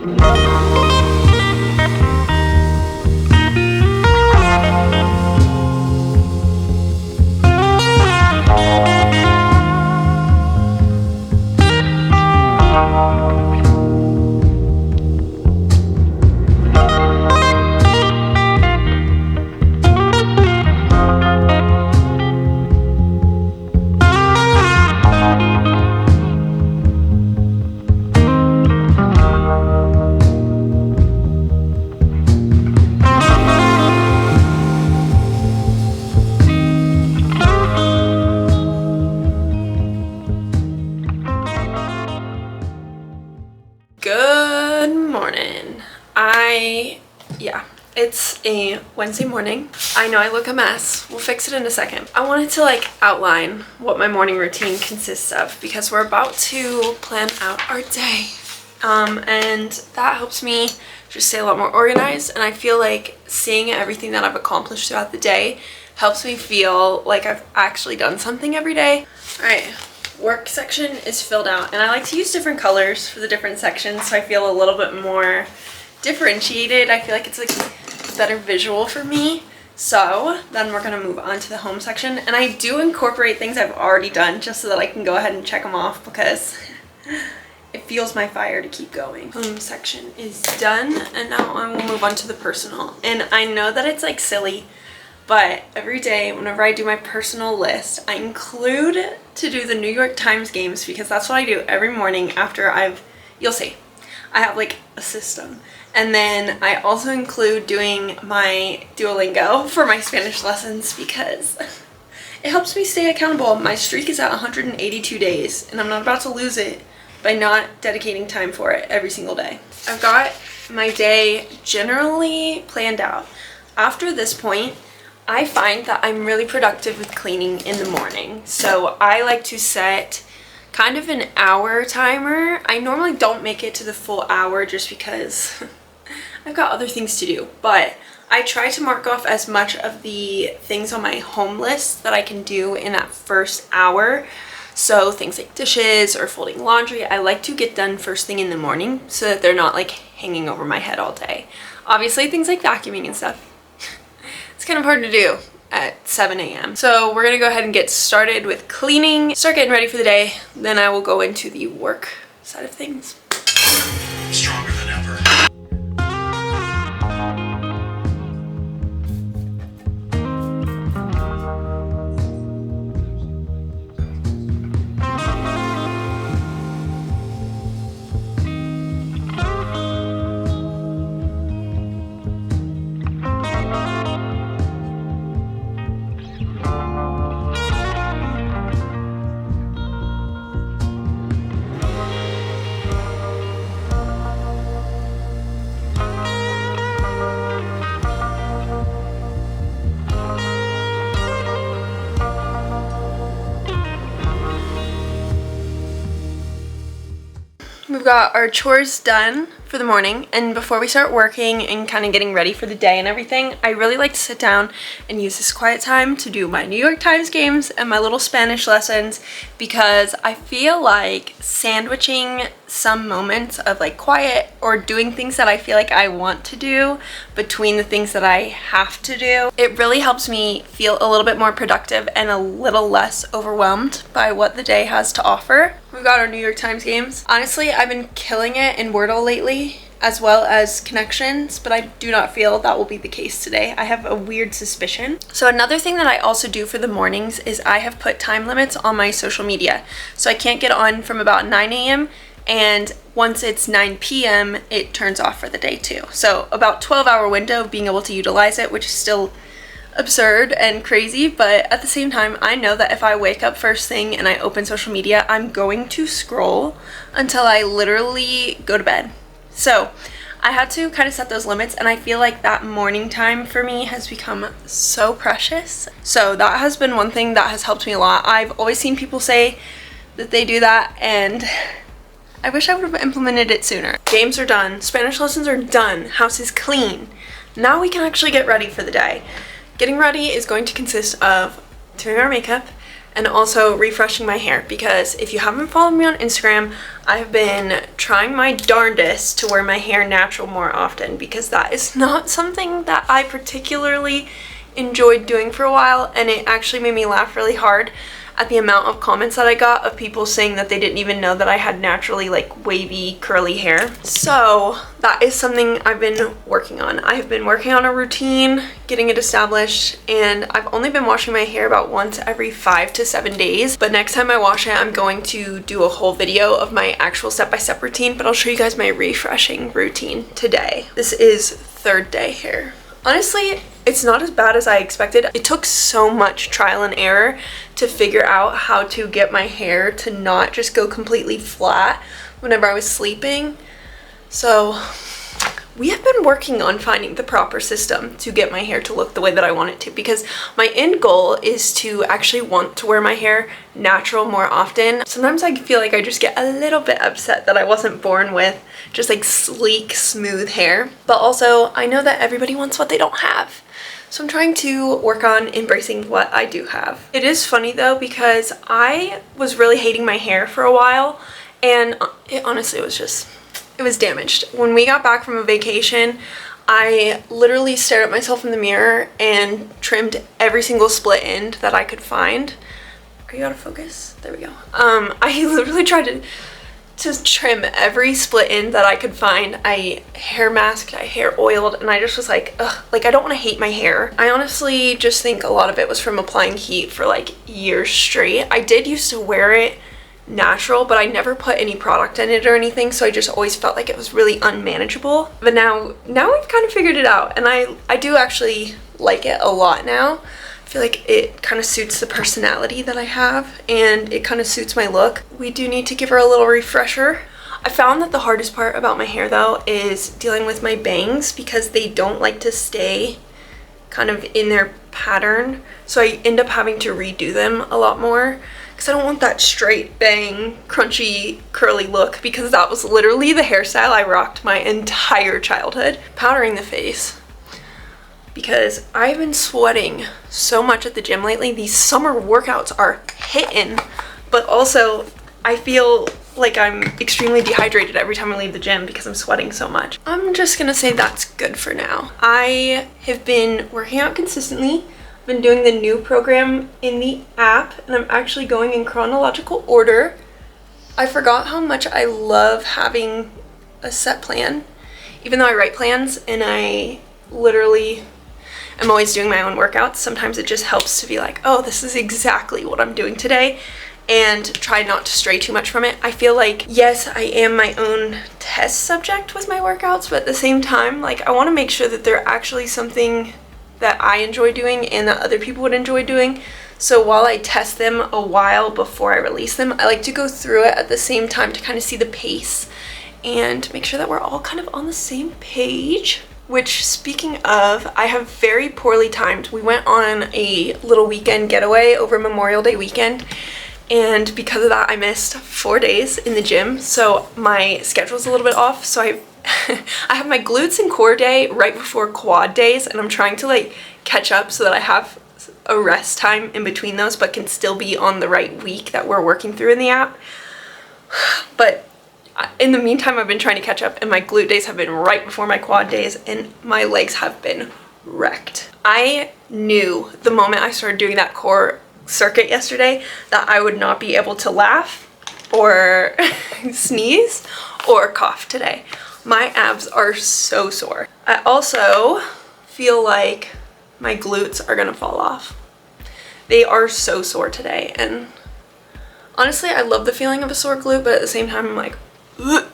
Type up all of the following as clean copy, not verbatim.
Good morning. It's a Wednesday morning. I know I look a mess. We'll fix it in a second. I wanted to outline what my morning routine consists of because we're about to plan out our day. And that helps me just stay a lot more organized, and I feel like seeing everything that I've accomplished throughout the day helps me feel like I've actually done something every day. All right. Work section is filled out, and I like to use different colors for the different sections so I feel a little bit more differentiated. I feel like it's a better visual for me. So then we're gonna move on to the home section, and I do incorporate things I've already done just so that I can go ahead and check them off because it fuels my fire to keep going. Home section is done, and now I will move on to the personal. And I know that it's silly, but every day whenever I do my personal list, I include to do the New York Times games because that's what I do every morning after you'll see, I have a system. And then I also include doing my Duolingo for my Spanish lessons because it helps me stay accountable. My streak is at 182 days and I'm not about to lose it by not dedicating time for it every single day. I've got my day generally planned out. After this point, I find that I'm really productive with cleaning in the morning. So I like to set kind of an hour timer. I normally don't make it to the full hour just because I've got other things to do. But I try to mark off as much of the things on my home list that I can do in that first hour. So things like dishes or folding laundry, I like to get done first thing in the morning so that they're not hanging over my head all day. Obviously things like vacuuming and stuff, it's kind of hard to do at 7 a.m. So we're gonna go ahead and get started with cleaning, start getting ready for the day, then I will go into the work side of things. Stronger than ever. We've got our chores done for the morning, and before we start working and kind of getting ready for the day and everything, I really like to sit down and use this quiet time to do my New York Times games and my little Spanish lessons because I feel like sandwiching some moments of quiet or doing things that I feel like I want to do between the things that I have to do, it really helps me feel a little bit more productive and a little less overwhelmed by what the day has to offer. We've got our New York Times games. Honestly, I've been killing it in Wordle lately, as well as connections, but I do not feel that will be the case today. I have a weird suspicion. So another thing that I also do for the mornings is I have put time limits on my social media. So I can't get on from about 9 a.m. and once it's 9 p.m. it turns off for the day too. So about 12-hour window of being able to utilize it, which is still absurd and crazy, but at the same time I know that if I wake up first thing and I open social media, I'm going to scroll until I literally go to bed. So I had to kind of set those limits, and I feel like that morning time for me has become so precious. So that has been one thing that has helped me a lot. I've always seen people say that they do that, and I wish I would have implemented it sooner. Games are done, Spanish lessons are done, house is clean. Now we can actually get ready for the day. Getting ready is going to consist of doing our makeup, and also refreshing my hair, because if you haven't followed me on Instagram, I've been trying my darndest to wear my hair natural more often, because that is not something that I particularly enjoyed doing for a while, and it actually made me laugh really hard at the amount of comments that I got of people saying that they didn't even know that I had naturally like wavy curly hair. So that is something I've been working on. I've been working on a routine, getting it established, and I've only been washing my hair about once every 5 to 7 days. But next time I wash it, I'm going to do a whole video of my actual step-by-step routine, but I'll show you guys my refreshing routine today. This is third day hair. Honestly, it's not as bad as I expected. It took so much trial and error to figure out how to get my hair to not just go completely flat whenever I was sleeping. So we have been working on finding the proper system to get my hair to look the way that I want it to, because my end goal is to actually want to wear my hair natural more often. Sometimes I feel like I just get a little bit upset that I wasn't born with just like sleek, smooth hair. But also I know that everybody wants what they don't have. So I'm trying to work on embracing what I do have. It is funny though, because I was really hating my hair for a while, and it honestly was just, it was damaged. When we got back from a vacation, I literally stared at myself in the mirror and trimmed every single split end that I could find. Are you out of focus? There we go. I literally tried to trim every split end that I could find. I hair masked, I hair oiled, and I just was like, ugh, like I don't want to hate my hair. I honestly just think a lot of it was from applying heat for like years straight. I did used to wear it natural, but I never put any product in it or anything, so I just always felt like it was really unmanageable. But now we've kind of figured it out, and I do actually like it a lot now. I feel like it kind of suits the personality that I have, and it kind of suits my look. We do need to give her a little refresher. I found that the hardest part about my hair though is dealing with my bangs, because they don't like to stay kind of in their pattern, so I end up having to redo them a lot more, because I don't want that straight bang crunchy curly look, because that was literally the hairstyle I rocked my entire childhood. Powdering the face, because I've been sweating so much at the gym lately. These summer workouts are hitting, but also I feel like I'm extremely dehydrated every time I leave the gym because I'm sweating so much. I'm just gonna say that's good for now. I have been working out consistently. I've been doing the new program in the app, and I'm actually going in chronological order. I forgot how much I love having a set plan, even though I write plans and I literally am always doing my own workouts. Sometimes it just helps to be like, oh, this is exactly what I'm doing today, and try not to stray too much from it. I feel like, yes, I am my own test subject with my workouts, but at the same time, like, I want to make sure that they're actually something that I enjoy doing and that other people would enjoy doing. So while I test them a while before I release them, I like to go through it at the same time to kind of see the pace and make sure that we're all kind of on the same page. Which, speaking of, I have very poorly timed. We went on a little weekend getaway over Memorial Day weekend, and because of that I missed 4 days in the gym, so my schedule's a little bit off. So I have my glutes and core day right before quad days, and I'm trying to like catch up so that I have a rest time in between those, but can still be on the right week that we're working through in the app. But in the meantime, I've been trying to catch up, and my glute days have been right before my quad days, and my legs have been wrecked. I knew the moment I started doing that core circuit yesterday that I would not be able to laugh or sneeze or cough today. My abs are so sore. I also feel like my glutes are gonna fall off. They are so sore today, and honestly, I love the feeling of a sore glute, but at the same time, I'm like, ugh.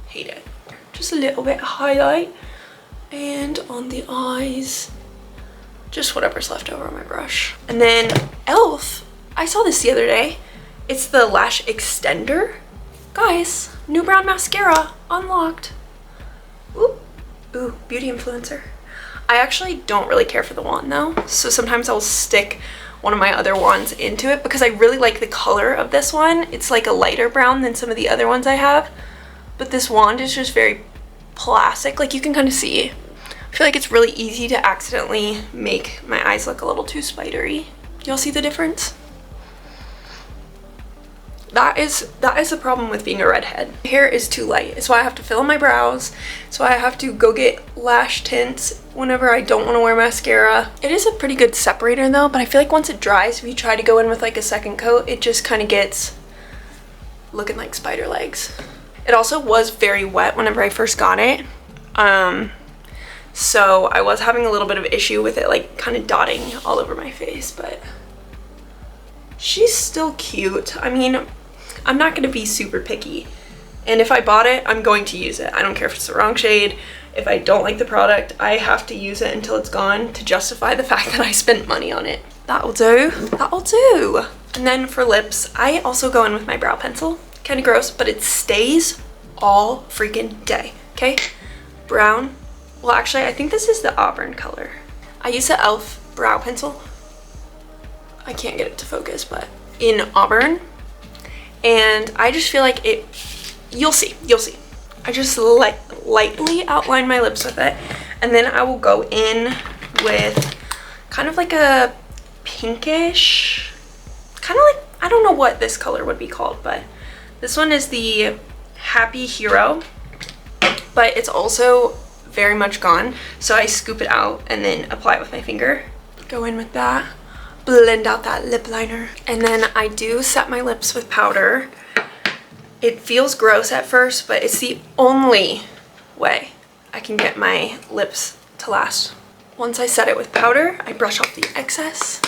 Hate it. Just a little bit of highlight, and on the eyes, just whatever's left over on my brush. And then e.l.f., I saw this the other day. It's the lash extender. Guys, new brown mascara unlocked. Ooh, ooh, beauty influencer. I actually don't really care for the wand though, so sometimes I'll stick one of my other wands into it because I really like the color of this one. It's like a lighter brown than some of the other ones I have, but this wand is just very plastic. Like, you can kind of see. I feel like it's really easy to accidentally make my eyes look a little too spidery. Y'all see the difference? That is the problem with being a redhead. My hair is too light. It's why I have to fill in my brows. It's why I have to go get lash tints whenever I don't want to wear mascara. It is a pretty good separator though, but I feel like once it dries, if you try to go in with like a second coat, it just kind of gets looking like spider legs. It also was very wet whenever I first got it. So I was having a little bit of issue with it like kind of dotting all over my face, but she's still cute. I mean, I'm not going to be super picky. And if I bought it, I'm going to use it. I don't care if it's the wrong shade. If I don't like the product, I have to use it until it's gone to justify the fact that I spent money on it. That'll do. That'll do. And then for lips, I also go in with my brow pencil. Kind of gross, but it stays all freaking day. Okay? Brown. Well, actually, I think this is the auburn color. I use the e.l.f. brow pencil. I can't get it to focus, but in auburn. And I just feel like it, you'll see. I just lightly outline my lips with it. And then I will go in with kind of like a pinkish, kind of like, I don't know what this color would be called, but this one is the Happy Hero, but it's also very much gone. So I scoop it out and then apply it with my finger. Go in with that. Blend out that lip liner, and then I do set my lips with powder. It feels gross at first, but it's the only way I can get my lips to last. Once I set it with powder, I brush off the excess,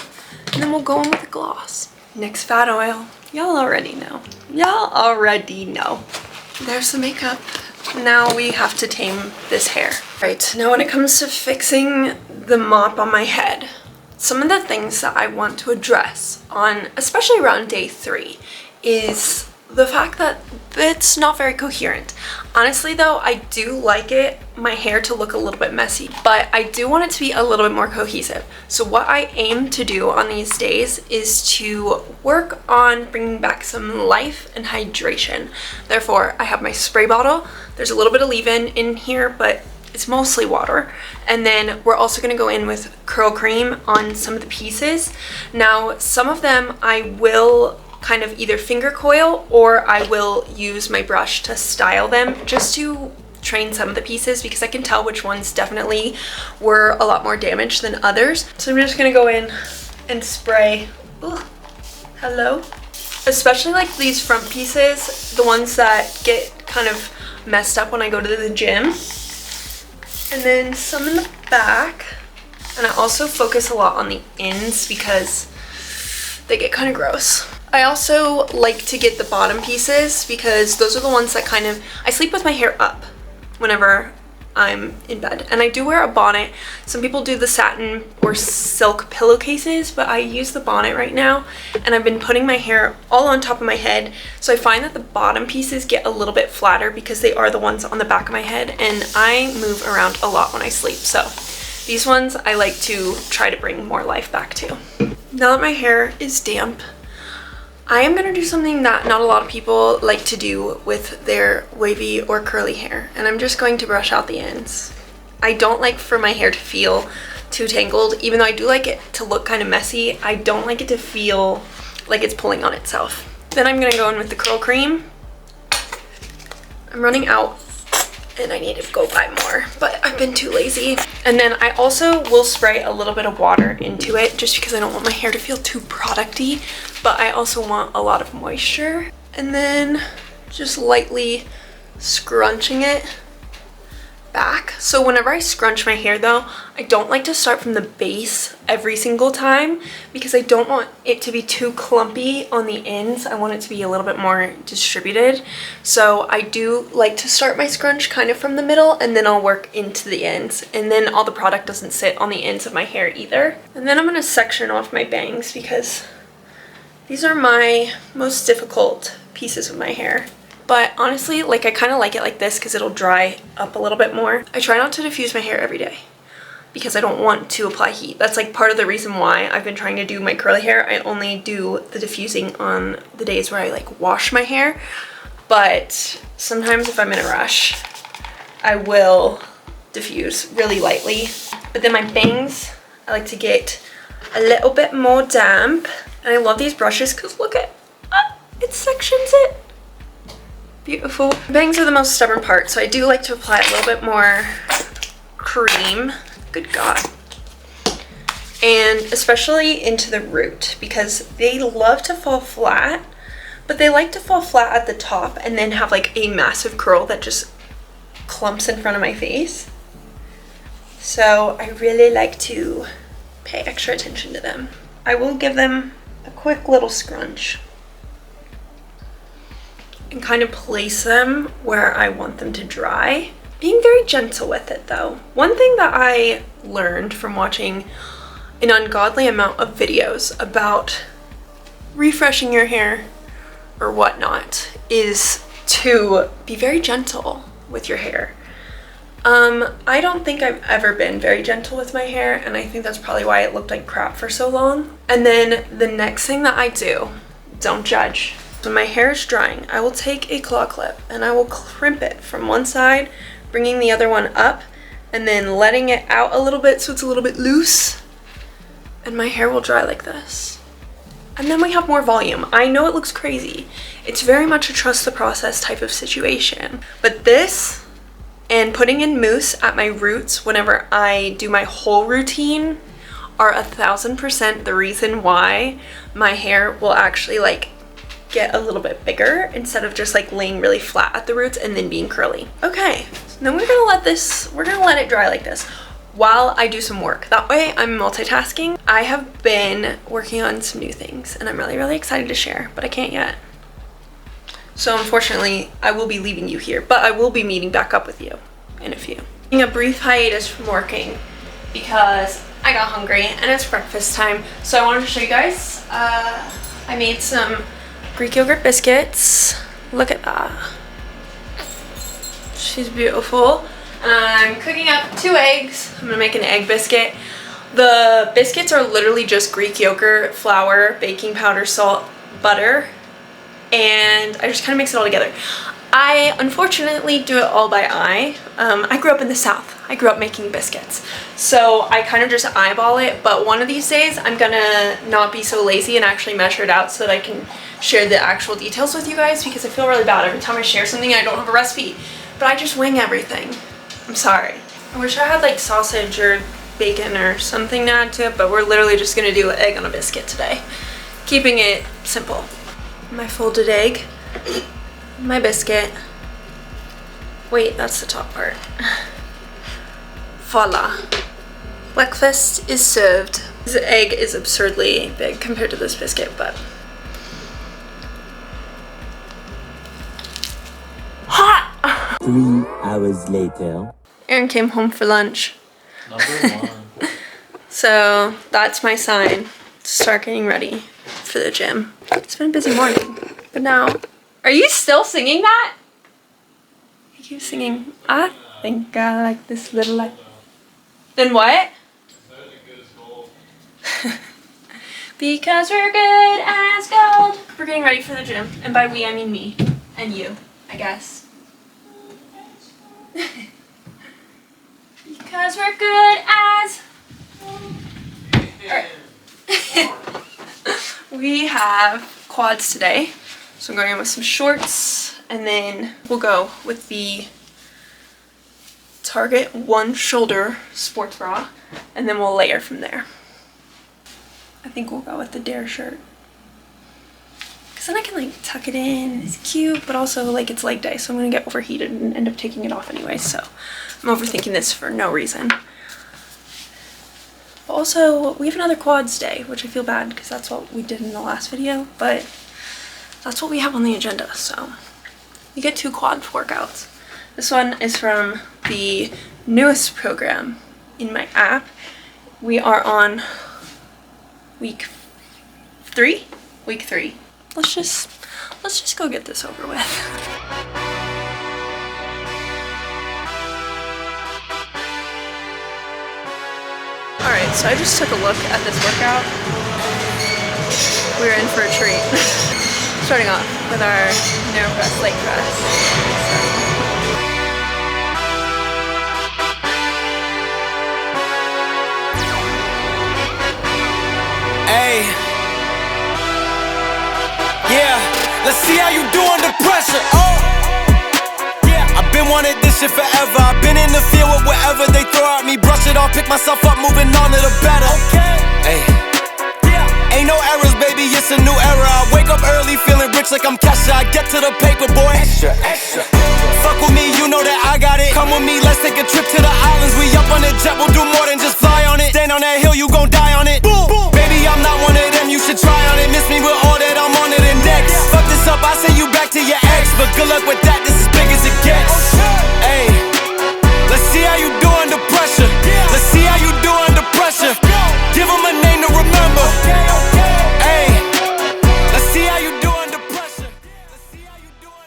and then we'll go in with the gloss. NYX Fat Oil. Y'all already know. Y'all already know. There's the makeup. Now we have to tame this hair. Right, now when it comes to fixing the mop on my head, some of the things that I want to address on, especially around day 3, is the fact that it's not very coherent. Honestly though, I do like my hair to look a little bit messy, but I do want it to be a little bit more cohesive. So what I aim to do on these days is to work on bringing back some life and hydration. Therefore, I have my spray bottle. There's a little bit of leave-in in here, but it's mostly water. And then we're also going to go in with curl cream on some of the pieces. Now, some of them I will kind of either finger coil or I will use my brush to style them just to train some of the pieces, because I can tell which ones definitely were a lot more damaged than others. So I'm just going to go in and spray. Ooh, hello. Especially like these front pieces, the ones that get kind of messed up when I go to the gym. And then some in the back. And I also focus a lot on the ends because they get kind of gross. I also like to get the bottom pieces because those are the ones that kind of, I sleep with my hair up whenever I'm in bed. And I do wear a bonnet. Some people do the satin or silk pillowcases, but I use the bonnet right now. And I've been putting my hair all on top of my head. So I find that the bottom pieces get a little bit flatter because they are the ones on the back of my head. And I move around a lot when I sleep. So these ones I like to try to bring more life back to. Now that my hair is damp, I am going to do something that not a lot of people like to do with their wavy or curly hair, and I'm just going to brush out the ends. I don't like for my hair to feel too tangled, even though I do like it to look kind of messy. I don't like it to feel like it's pulling on itself. Then I'm going to go in with the curl cream. I'm running out and I need to go buy more, but I've been too lazy. And then I also will spray a little bit of water into it just because I don't want my hair to feel too producty, but I also want a lot of moisture. And then just lightly scrunching it back. So whenever I scrunch my hair though, I don't like to start from the base every single time because I don't want it to be too clumpy on the ends. I want it to be a little bit more distributed. So I do like to start my scrunch kind of from the middle and then I'll work into the ends, and then all the product doesn't sit on the ends of my hair either. And then I'm going to section off my bangs because these are my most difficult pieces of my hair. But honestly, like I kind of like it like this because it'll dry up a little bit more. I try not to diffuse my hair every day because I don't want to apply heat. That's like part of the reason why I've been trying to do my curly hair. I only do the diffusing on the days where I like wash my hair. But sometimes if I'm in a rush, I will diffuse really lightly. But then my bangs, I like to get a little bit more damp. And I love these brushes because look at, it sections it. Beautiful. Bangs are the most stubborn part, so I do like to apply a little bit more cream. Good God. And especially into the root because they love to fall flat, but they like to fall flat at the top and then have like a massive curl that just clumps in front of my face. So I really like to pay extra attention to them. I will give them a quick little scrunch and kind of place them where I want them to dry. Being very gentle with it though. One thing that I learned from watching an ungodly amount of videos about refreshing your hair or whatnot is to be very gentle with your hair. I don't think I've ever been very gentle with my hair, and I think that's probably why it looked like crap for so long. And then the next thing that I do, don't judge. When my hair is drying, I will take a claw clip and I will crimp it from one side, bringing the other one up, and then letting it out a little bit so it's a little bit loose. And my hair will dry like this. And then we have more volume. I know it looks crazy. It's very much a trust the process type of situation. But this and putting in mousse at my roots whenever I do my whole routine are 1000% the reason why my hair will actually like get a little bit bigger instead of just like laying really flat at the roots and then being curly. Okay, so then we're gonna let it dry like this while I do some work. That way I'm multitasking. I have been working on some new things and I'm really, really excited to share, but I can't yet. So unfortunately, I will be leaving you here, but I will be meeting back up with you in a few. Taking a brief hiatus from working because I got hungry and it's breakfast time. So I wanted to show you guys, I made some Greek yogurt biscuits. Look at that. She's beautiful. I'm cooking up 2 eggs. I'm gonna make an egg biscuit. The biscuits are literally just Greek yogurt, flour, baking powder, salt, butter, and I just kind of mix it all together. I unfortunately do it all by eye. I grew up in the South. I grew up making biscuits. So I kind of just eyeball it, but one of these days I'm gonna not be so lazy and actually measure it out so that I can share the actual details with you guys, because I feel really bad every time I share something I don't have a recipe, but I just wing everything. I'm sorry. I wish I had like sausage or bacon or something to add to it, but we're literally just gonna do an egg on a biscuit today. Keeping it simple. My folded egg, my biscuit. Wait, that's the top part. Voila. Breakfast is served. This egg is absurdly big compared to this biscuit, but hot! 3 hours later. Aaron came home for lunch. Number 1. So that's my sign to start getting ready for the gym. It's been a busy morning, but now, are you still singing that? You keep singing, I think I like this little life. Then what? Because we're good as gold. We're getting ready for the gym, and by we I mean me and you, I guess. Because we're good as. Alright. We have quads today, so I'm going in with some shorts, and then we'll go with the Target one shoulder sports bra, and then we'll layer from there. I think we'll go with the Dare shirt, because then I can like tuck it in, it's cute, but also like it's leg day, so I'm gonna get overheated and end up taking it off anyway, so I'm overthinking this for no reason. But also, we have another quads day, which I feel bad because that's what we did in the last video, but that's what we have on the agenda, so we get 2 quad workouts. This one is from the newest program in my app. We are on week 3? Week 3. Let's just go get this over with. Alright, so I just took a look at this workout. We're in for a treat. Starting off with our narrow press leg press. been wanting this shit forever. I've been in the field with whatever they throw at me. Brush it off, pick myself up, moving on to the better. Hey. Ain't no errors, baby, it's a new era. I wake up early, feeling rich like I'm Kesha. I get to the paper, boy. Extra, extra. Fuck with me, you know that I got it. Come with me, let's take a trip to the islands. We up on the jet, we'll do more than just fly on it. Stand on that hill, you gon' die on it. Boom, boom. Baby, I'm not one of them, you should try on it. Miss me with all that, I'm on it index. Fuck this up, I send you back to your ex. But good luck with that, this is big as it gets. Hey, let's see how you do under pressure. Let's see how you do under pressure. Give them a name to remember.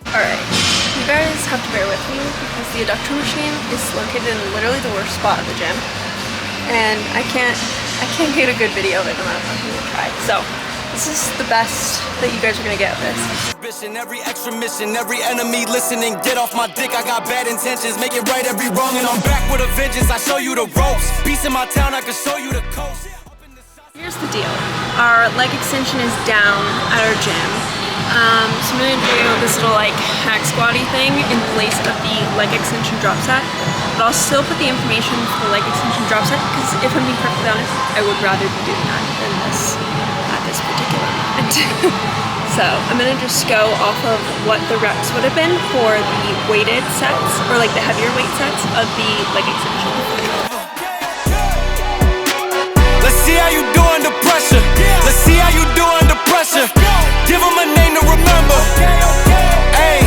Alright, you guys have to bear with me because the adductor machine is located in literally the worst spot of the gym. And I can't get a good video of it no matter how much I try. So, this is the best that you guys are gonna get of this. Every extra mission, every enemy listening, get off my dick, I got bad intentions, make it right every wrong, and I'm back with a vengeance, I show you the ropes, peace in my town, I can show you the coast. Here's the deal, our leg extension is down at our gym, so I'm gonna do this little like hack squatty thing in place of the leg extension drop set, but I'll still put the information for the leg extension drop set, because if I'm being perfectly honest, I would rather be doing that than this at this particular moment. So I'm gonna just go off of what the reps would have been for the weighted sets, or like the heavier weight sets of the leg extension. Let's see how you do under pressure. Let's see how you do under pressure. Give them a name to remember. Hey,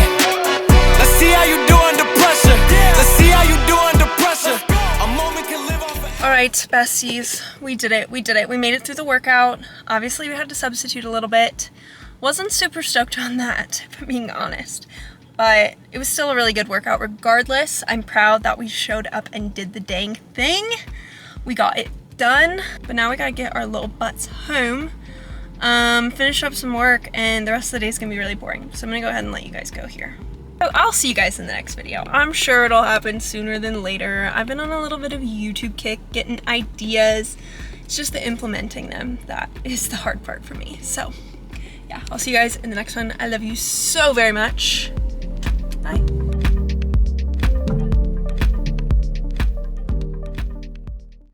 let's see how you do under pressure. Let's see how you do under pressure. A moment can live on forever. Alright, besties, we did it. We made it through the workout. Obviously we had to substitute a little bit. Wasn't super stoked on that, if I'm being honest, but it was still a really good workout regardless. I'm proud that we showed up and did the dang thing. We got it done, but now we gotta get our little butts home, finish up some work, and the rest of the day is gonna be really boring. So I'm gonna go ahead and let you guys go here. So I'll see you guys in the next video. I'm sure it'll happen sooner than later. I've been on a little bit of a YouTube kick, getting ideas. It's just the implementing them that is the hard part for me. So yeah, I'll see you guys in the next one. I love you so very much. Bye.